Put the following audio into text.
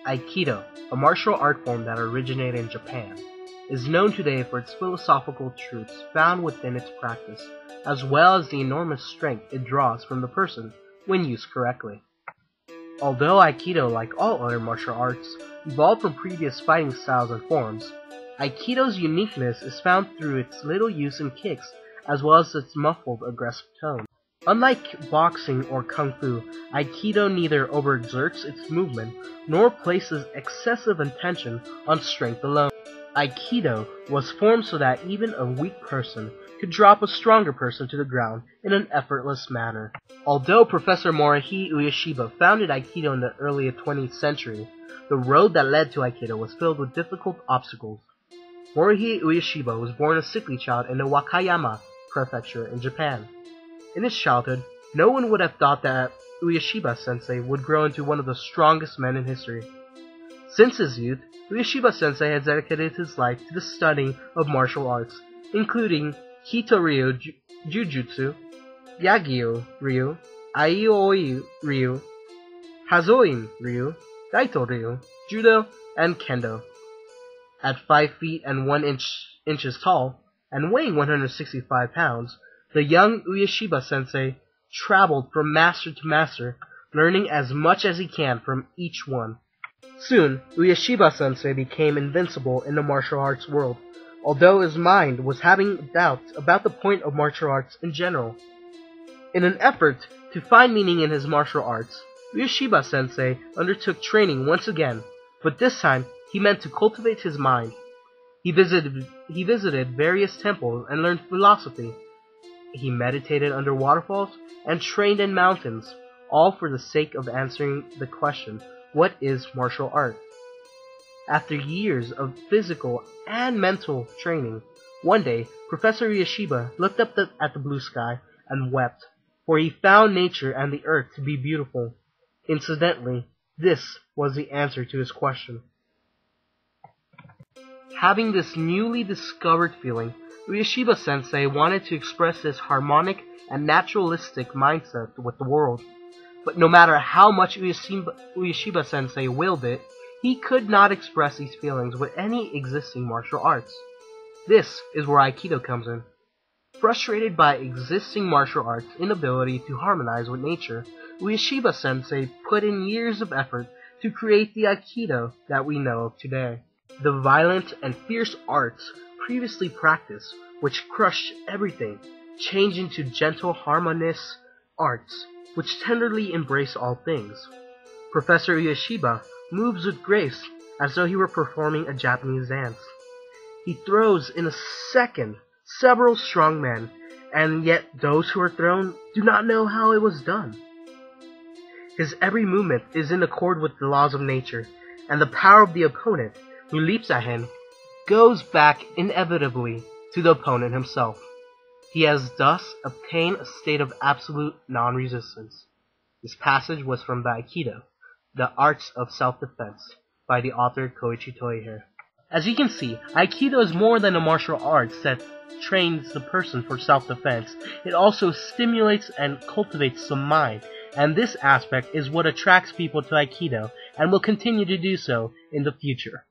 Aikido, a martial art form that originated in Japan, is known today for its philosophical truths found within its practice, as well as the enormous strength it draws from the person when used correctly. Although Aikido, like all other martial arts, evolved from previous fighting styles and forms, Aikido's uniqueness is found through its little use in kicks as well as its muffled, aggressive tone. Unlike boxing or kung fu, Aikido neither overexerts its movement nor places excessive attention on strength alone. Aikido was formed so that even a weak person could drop a stronger person to the ground in an effortless manner. Although Professor Morihei Ueshiba founded Aikido in the early 20th century, the road that led to Aikido was filled with difficult obstacles. Morihei Ueshiba was born a sickly child in the Wakayama prefecture in Japan. In his childhood, no one would have thought that Ueshiba-sensei would grow into one of the strongest men in history. Since his youth, Ueshiba-sensei has dedicated his life to the studying of martial arts, including Hito-ryu Jujutsu, Yagyu-ryu, Aioi-ryu, Hazoin-ryu, Daito-ryu, Judo, and Kendo. At 5 feet and 1 inches tall, and weighing 165 pounds, the young Ueshiba-sensei traveled from master to master, learning as much as he can from each one. Soon, Ueshiba-sensei became invincible in the martial arts world, although his mind was having doubts about the point of martial arts in general. In an effort to find meaning in his martial arts, Ueshiba-sensei undertook training once again, but this time he meant to cultivate his mind. He visited various temples and learned philosophy. He meditated under waterfalls and trained in mountains, all for the sake of answering the question, what is martial art? After years of physical and mental training, one day Professor Ueshiba looked up at the blue sky and wept, for he found nature and the earth to be beautiful. Incidentally, this was the answer to his question. Having this newly discovered feeling, Ueshiba-sensei wanted to express this harmonic and naturalistic mindset with the world. But no matter how much Ueshiba-sensei willed it, he could not express these feelings with any existing martial arts. This is where Aikido comes in. Frustrated by existing martial arts' inability to harmonize with nature, Ueshiba-sensei put in years of effort to create the Aikido that we know of today. The violent and fierce arts previously practiced, which crushed everything, changed into gentle, harmonious arts, which tenderly embrace all things. Professor Ueshiba moves with grace, as though he were performing a Japanese dance. He throws in a second several strong men, and yet those who are thrown do not know how it was done. His every movement is in accord with the laws of nature, and the power of the opponent who leaps at him goes back inevitably to the opponent himself. He has thus obtained a state of absolute non-resistance. This passage was from the Aikido, The Arts of Self-Defense, by the author Koichi Tohei. As you can see, Aikido is more than a martial arts that trains the person for self-defense. It also stimulates and cultivates the mind, and this aspect is what attracts people to Aikido and will continue to do so in the future.